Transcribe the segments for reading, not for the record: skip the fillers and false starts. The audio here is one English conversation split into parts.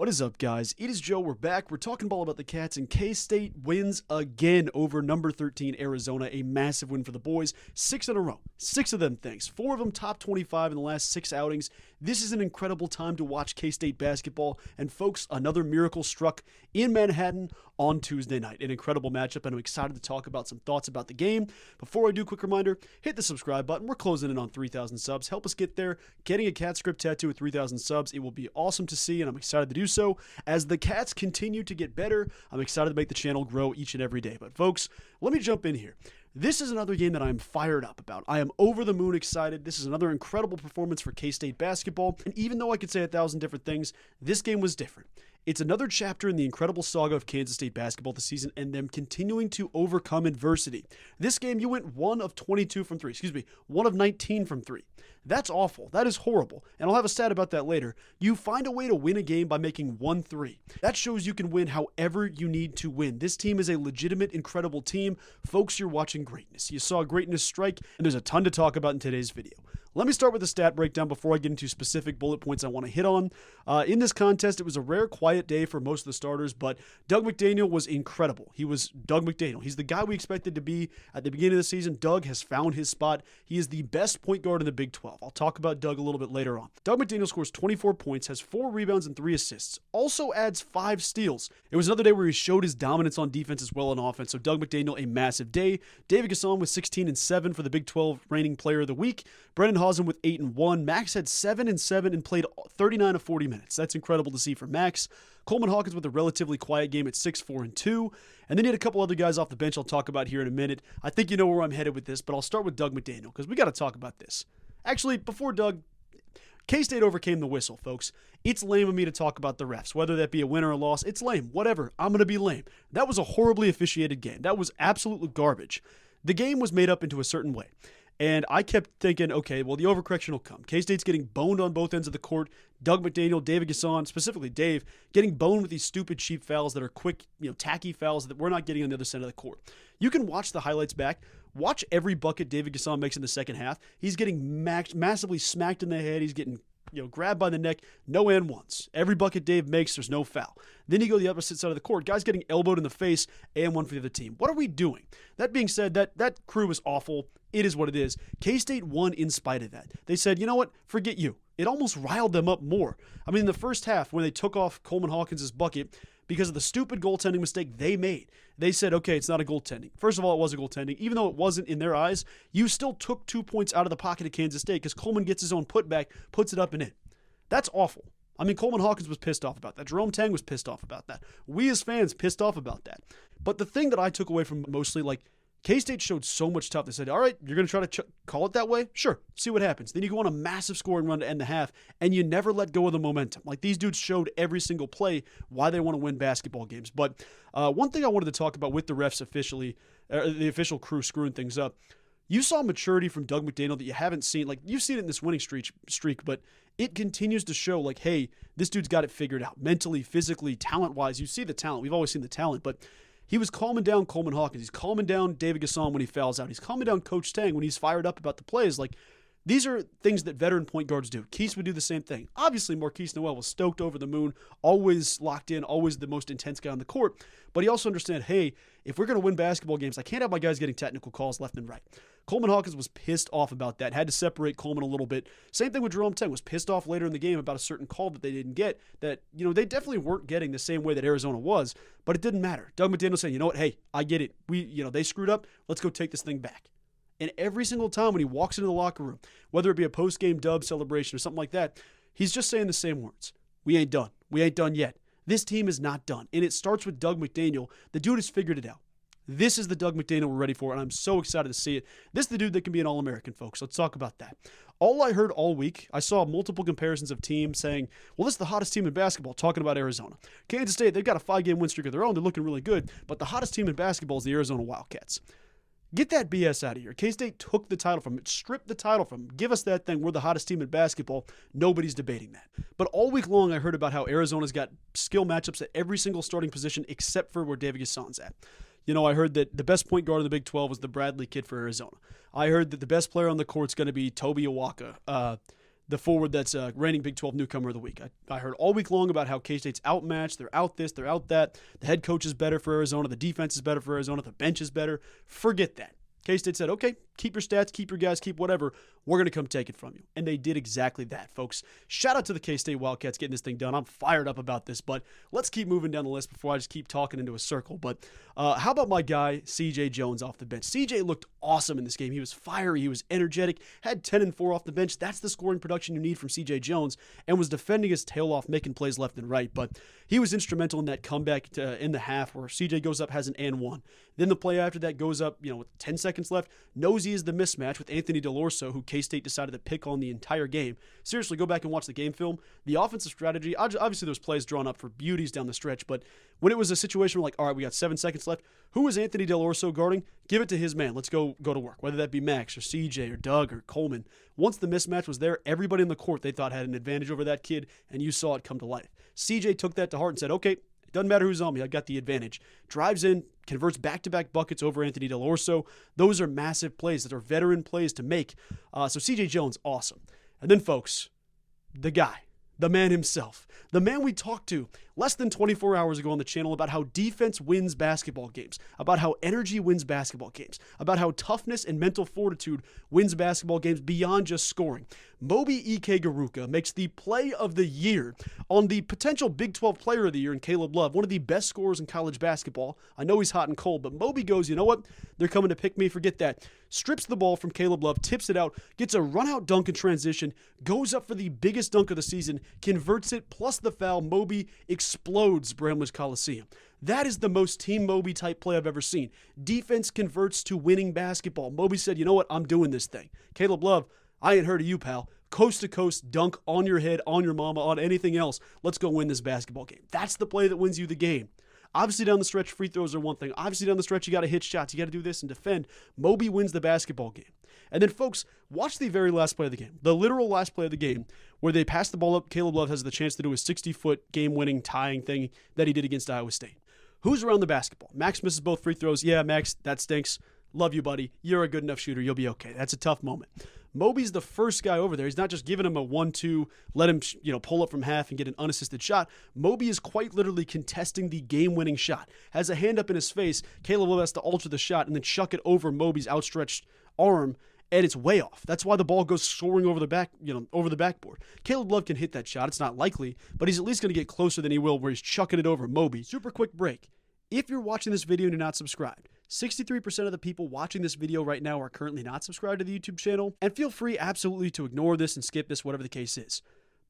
What is up, guys? It is Joe. We're back. We're talking ball about the Cats, and K-State wins again over number 13 Arizona. A massive win for the boys. 6 in a row. 6 of them things. 4 of them top 25 in the last 6 outings. This is an incredible time to watch K-State basketball. And folks, another miracle struck in Manhattan on Tuesday night. An incredible matchup, and I'm excited to talk about some thoughts about the game. Before I do, quick reminder, hit the subscribe button. We're closing in on 3,000 subs. Help us get there. Getting a Cat script tattoo with 3,000 subs. It will be awesome to see, and I'm excited to do so. As the Cats continue to get better, I'm excited to make the channel grow each and every day. But folks, let me jump in here. This is another game that I'm fired up about. I am over the moon excited. This is another incredible performance for K-State basketball. And even though I could say 1,000 different things, this game was different. It's another chapter in the incredible saga of Kansas State basketball this season and them continuing to overcome adversity. This game, you went 1 of 22 from 3. 1 of 19 from 3. That's awful. That is horrible. And I'll have a stat about that later. You find a way to win a game by making 1-3. That shows you can win however you need to win. This team is a legitimate, incredible team. Folks, you're watching greatness. You saw greatness strike, and there's a ton to talk about in today's video. Let me start with the stat breakdown before I get into specific bullet points I want to hit on. In this contest, it was a rare, quiet day for most of the starters, but Doug McDaniel was incredible. He was Doug McDaniel. He's the guy we expected to be at the beginning of the season. Doug has found his spot. He is the best point guard in the Big 12. I'll talk about Doug a little bit later on. Doug McDaniel scores 24 points, has 4 rebounds and 3 assists, also adds 5 steals. It was another day where he showed his dominance on defense as well on offense, so Doug McDaniel, a massive day. David Gasson with 16 and 7 for the Big 12 reigning player of the week. Brendan Hausen with 8 and 1. Max had 7 and 7 and played 39 of 40 minutes. That's incredible to see for Max. Coleman Hawkins with a relatively quiet game at 6, 4, and 2. And then he had a couple other guys off the bench I'll talk about here in a minute. I think you know where I'm headed with this, but I'll start with Doug McDaniel because we got to talk about this. Actually, before Doug, K-State overcame the whistle, folks. It's lame of me to talk about the refs, whether that be a win or a loss. It's lame. Whatever. I'm going to be lame. That was a horribly officiated game. That was absolutely garbage. The game was made up into a certain way. And I kept thinking, okay, well, the overcorrection will come. K-State's getting boned on both ends of the court. Doug McDaniel, David Gasson, specifically Dave, getting boned with these stupid, cheap fouls that are quick, tacky fouls that we're not getting on the other side of the court. You can watch the highlights back. Watch every bucket David Gasson makes in the second half. He's getting massively smacked in the head. He's getting grabbed by the neck, no and ones. Every bucket Dave makes, there's no foul. Then you go to the opposite side of the court. Guys getting elbowed in the face, and one for the other team. What are we doing? That being said, that crew is awful. It is what it is. K-State won in spite of that. They said, you know what? Forget you. It almost riled them up more. I mean, in the first half, when they took off Coleman Hawkins' bucket, because of the stupid goaltending mistake they made, they said, okay, it's not a goaltending. First of all, it was a goaltending. Even though it wasn't in their eyes, you still took 2 points out of the pocket of Kansas State because Coleman gets his own putback, puts it up and in. That's awful. I mean, Coleman Hawkins was pissed off about that. Jerome Tang was pissed off about that. We as fans pissed off about that. But the thing that I took away from mostly, K-State showed so much tough. They said, all right, you're going to try to call it that way? Sure, see what happens. Then you go on a massive scoring run to end the half, and you never let go of the momentum. These dudes showed every single play why they want to win basketball games. But one thing I wanted to talk about with the refs officially, the official crew screwing things up, you saw maturity from Doug McDaniel that you haven't seen. You've seen it in this winning streak, but it continues to show, hey, this dude's got it figured out. Mentally, physically, talent-wise. You see the talent. We've always seen the talent, but he was calming down Coleman Hawkins. He's calming down David Gasson when he fouls out. He's calming down Coach Tang when he's fired up about the plays. These are things that veteran point guards do. Keese would do the same thing. Obviously, Marquise Noel was stoked over the moon, always locked in, always the most intense guy on the court. But he also understood, hey, if we're going to win basketball games, I can't have my guys getting technical calls left and right. Coleman Hawkins was pissed off about that, had to separate Coleman a little bit. Same thing with Jerome Tang, was pissed off later in the game about a certain call that they didn't get, that, they definitely weren't getting the same way that Arizona was, but it didn't matter. Doug McDaniel saying, you know what, hey, I get it. They screwed up. Let's go take this thing back. And every single time when he walks into the locker room, whether it be a post-game dub celebration or something like that, he's just saying the same words. We ain't done. We ain't done yet. This team is not done. And it starts with Doug McDaniel. The dude has figured it out. This is the Doug McDaniel we're ready for, and I'm so excited to see it. This is the dude that can be an All-American, folks. Let's talk about that. All I heard all week, I saw multiple comparisons of teams saying, well, this is the hottest team in basketball, talking about Arizona. Kansas State, they've got a 5-game win streak of their own. They're looking really good, but the hottest team in basketball is the Arizona Wildcats. Get that BS out of here. K-State took the title from it, stripped the title from it. Give us that thing. We're the hottest team in basketball. Nobody's debating that. But all week long, I heard about how Arizona's got skill matchups at every single starting position except for where David Gasson's at. I heard that the best point guard in the Big 12 was the Bradley kid for Arizona. I heard that the best player on the court is going to be Toby Awaka. the forward that's reigning Big 12 newcomer of the week. I heard all week long about how K-State's outmatched. They're out this, they're out that. The head coach is better for Arizona. The defense is better for Arizona. The bench is better. Forget that. K-State said, okay, keep your stats, keep your guys, keep whatever. We're going to come take it from you. And they did exactly that, folks. Shout out to the K-State Wildcats getting this thing done. I'm fired up about this, but let's keep moving down the list before I just keep talking into a circle. But how about my guy, CJ Jones off the bench? CJ looked awesome in this game. He was fiery. He was energetic, had 10 and 4 off the bench. That's the scoring production you need from CJ Jones, and was defending his tail off, making plays left and right. But he was instrumental in that comeback in the half where CJ goes up, has an and one. Then the play after that goes up, with 10 seconds left. Nosey is the mismatch with Anthony DeLorso, who K-State decided to pick on the entire game. Seriously, go back and watch the game film. The offensive strategy, obviously there's plays drawn up for beauties down the stretch, but when it was a situation where all right, we got 7 seconds left, who is Anthony DeLorso guarding? Give it to his man. Let's go to work, whether that be Max or CJ or Doug or Coleman. Once the mismatch was there, everybody in the court they thought had an advantage over that kid, and you saw it come to life. CJ took that to heart and said, okay, it doesn't matter who's on me. I got the advantage. Drives in, converts back-to-back buckets over Anthony DeLorso. Those are massive plays. That are veteran plays to make. So CJ Jones, awesome. And then, folks, the guy, the man himself, the man we talked to less than 24 hours ago on the channel about how defense wins basketball games, about how energy wins basketball games, about how toughness and mental fortitude wins basketball games beyond just scoring. Moby EK Garuka makes the play of the year on the potential Big 12 player of the year in Caleb Love, one of the best scorers in college basketball. I know he's hot and cold, but Moby goes, you know what? They're coming to pick me. Forget that. Strips the ball from Caleb Love, tips it out, gets a run-out dunk in transition, goes up for the biggest dunk of the season, converts it, plus the foul. Moby explodes Bramlage Coliseum. That is the most Team Moby type play I've ever seen. Defense converts to winning basketball. Moby said, you know what? I'm doing this thing. Caleb Love, I ain't heard of you, pal. Coast to coast, dunk on your head, on your mama, on anything else. Let's go win this basketball game. That's the play that wins you the game. Obviously, down the stretch, free throws are one thing. Obviously, down the stretch, you got to hit shots. You got to do this and defend. Moby wins the basketball game. And then, folks, watch the very last play of the game, the literal last play of the game, where they pass the ball up. Caleb Love has the chance to do a 60-foot game-winning tying thing that he did against Iowa State. Who's around the basketball? Max misses both free throws. Yeah, Max, that stinks. Love you, buddy. You're a good enough shooter. You'll be okay. That's a tough moment. Moby's the first guy over there. He's not just giving him a 1-2, let him pull up from half and get an unassisted shot. Moby is quite literally contesting the game-winning shot. Has a hand up in his face. Caleb Love has to alter the shot and then chuck it over Moby's outstretched arm, and it's way off. That's why the ball goes soaring over the backboard. Caleb Love can hit that shot. It's not likely, but he's at least going to get closer than he will where he's chucking it over Moby. Super quick break. If you're watching this video and you're not subscribed, 63% of the people watching this video right now are currently not subscribed to the YouTube channel, and feel free absolutely to ignore this and skip this, whatever the case is.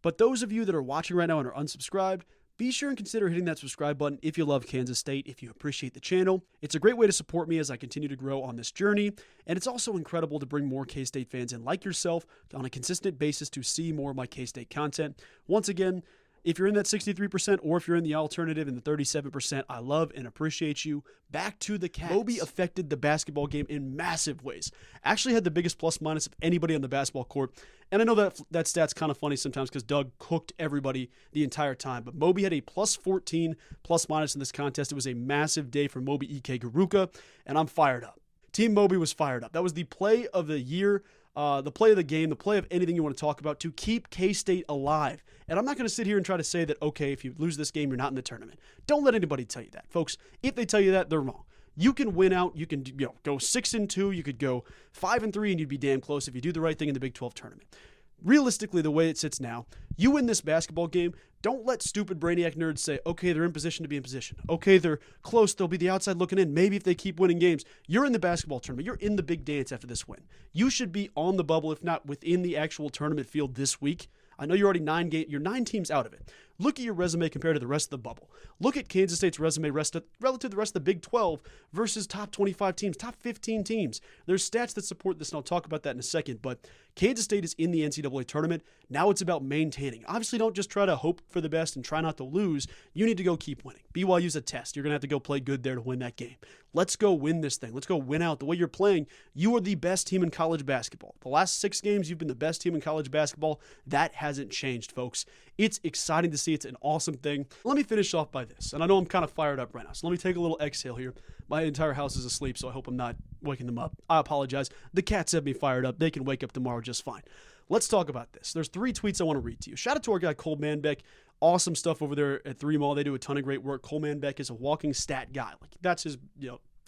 But those of you that are watching right now and are unsubscribed, be sure and consider hitting that subscribe button if you love Kansas State, if you appreciate the channel. It's a great way to support me as I continue to grow on this journey, and it's also incredible to bring more K-State fans in like yourself on a consistent basis to see more of my K-State content. Once again, if you're in that 63% or if you're in the alternative in the 37%, I love and appreciate you. Back to the Cats. Moby affected the basketball game in massive ways. Actually had the biggest plus-minus of anybody on the basketball court. And I know that stat's kind of funny sometimes because Doug cooked everybody the entire time. But Moby had a plus 14 plus-minus in this contest. It was a massive day for Moby EK Garuka, and I'm fired up. Team Moby was fired up. That was the play of the year. The play of the game, the play of anything you want to talk about to keep K-State alive. And I'm not going to sit here and try to say that, okay, if you lose this game, you're not in the tournament. Don't let anybody tell you that, folks. If they tell you that, they're wrong. You can win out. You can go 6-2. You could go 5-3, and you'd be damn close if you do the right thing in the Big 12 tournament. Realistically, the way it sits now, you win this basketball game, don't let stupid Brainiac nerds say, okay, they're in position to be in position. Okay, they're close. They'll be the outside looking in. Maybe if they keep winning games. You're in the basketball tournament. You're in the big dance after this win. You should be on the bubble, if not within the actual tournament field this week. I know you're already you're 9 teams out of it. Look at your resume compared to the rest of the bubble. Look at Kansas State's resume relative to the rest of the Big 12 versus top 25 teams, top 15 teams. There's stats that support this, and I'll talk about that in a second, but Kansas State is in the NCAA tournament. Now it's about maintaining. Obviously, don't just try to hope for the best and try not to lose. You need to go keep winning. BYU's a test. You're going to have to go play good there to win that game. Let's go win this thing. Let's go win out. The way you're playing, you are the best team in college basketball. The last 6 games, you've been the best team in college basketball. That hasn't changed, folks. It's exciting to see. It's an awesome thing. Let me finish off by this. And I know I'm kind of fired up right now, so let me take a little exhale here. My entire house is asleep, so I hope I'm not waking them up. I apologize. The Cats have me fired up. They can wake up tomorrow just fine. let's talk about this. There's 3 tweets I want to read to you. Shout out to our guy Cole Manbeck. Awesome stuff over there at 3 Mall. They do a ton of great work. Cole Manbeck is a walking stat guy. Like, that's his,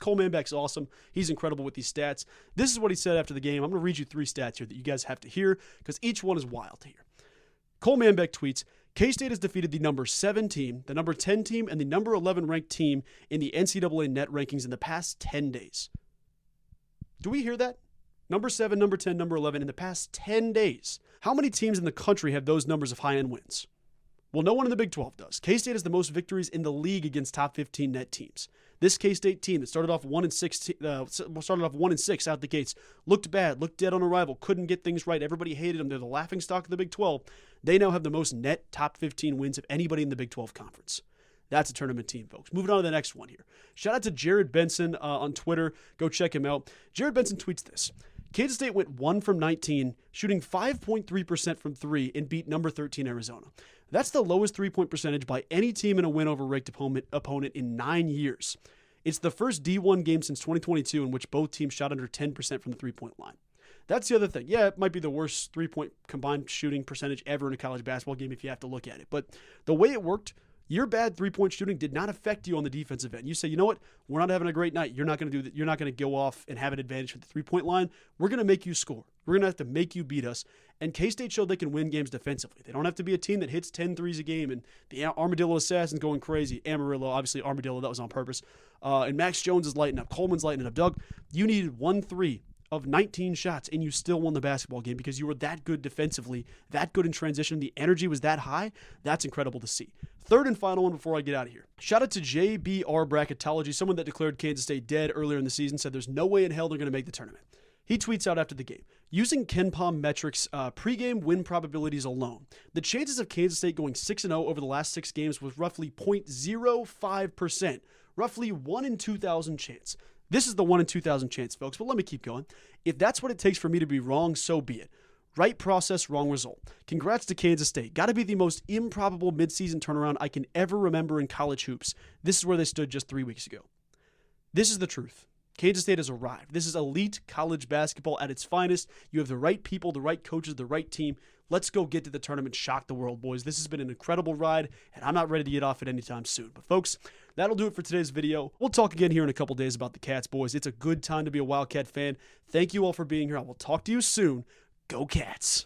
Cole Manbeck's awesome. He's incredible with these stats. This is what he said after the game. I'm going to read you 3 stats here that you guys have to hear because each one is wild here. Cole Manbeck tweets, K-State has defeated the number 7 team, the number 10 team, and the number 11 ranked team in the NCAA net rankings in the past 10 days. Do we hear that? Number 7, number 10, number 11 in the past 10 days. How many teams in the country have those numbers of high-end wins? Well, no one in the Big 12 does. K-State has the most victories in the league against top 15 net teams. This K-State team that started off 1-6 out the gates, looked bad, looked dead on arrival, couldn't get things right. Everybody hated them. They're the laughingstock of the Big 12. They now have the most net top 15 wins of anybody in the Big 12 conference. That's a tournament team, folks. Moving on to the next one here. Shout out to Jared Benson on Twitter. Go check him out. Jared Benson tweets this. Kansas State went 1 from 19, shooting 5.3% from 3, and beat number 13 Arizona. That's the lowest three-point percentage by any team in a win over a ranked opponent in 9 years. It's the first D1 game since 2022 in which both teams shot under 10% from the three-point line. That's the other thing. Yeah, it might be the worst three-point combined shooting percentage ever in a college basketball game if you have to look at it. But the way it worked, your bad three-point shooting did not affect you on the defensive end. You say, you know what? We're not having a great night. You're not going to do that. You're not going to go off and have an advantage at the three-point line. We're going to make you score. We're going to have to make you beat us. And K-State showed they can win games defensively. They don't have to be a team that hits 10 threes a game and the Armadillo Assassin's going crazy. Amarillo, obviously Armadillo, that was on purpose. And Max Jones is lighting up. Coleman's lighting up. Doug, you needed 1 3 of 19 shots, and you still won the basketball game because you were that good defensively, that good in transition. The energy was that high. That's incredible to see. Third and final one before I get out of here. Shout out to JBR Bracketology, someone that declared Kansas State dead earlier in the season, said there's no way in hell they're going to make the tournament. He tweets out after the game, using KenPom metrics, pregame win probabilities alone, the chances of Kansas State going 6-0 over the last 6 games was roughly 0.05%, roughly 1 in 2,000 chance. This is the 1 in 2,000 chance, folks, but let me keep going. If that's what it takes for me to be wrong, so be it. Right process, wrong result. Congrats to Kansas State. Got to be the most improbable midseason turnaround I can ever remember in college hoops. This is where they stood just 3 weeks ago. This is the truth. Kansas State has arrived. This is elite college basketball at its finest. You have the right people, the right coaches, the right team. Let's go get to the tournament, shock the world, boys. This has been an incredible ride, and I'm not ready to get off it anytime soon. But, folks, that'll do it for today's video. We'll talk again here in a couple days about the Cats, boys. It's a good time to be a Wildcat fan. Thank you all for being here. I will talk to you soon. Go Cats.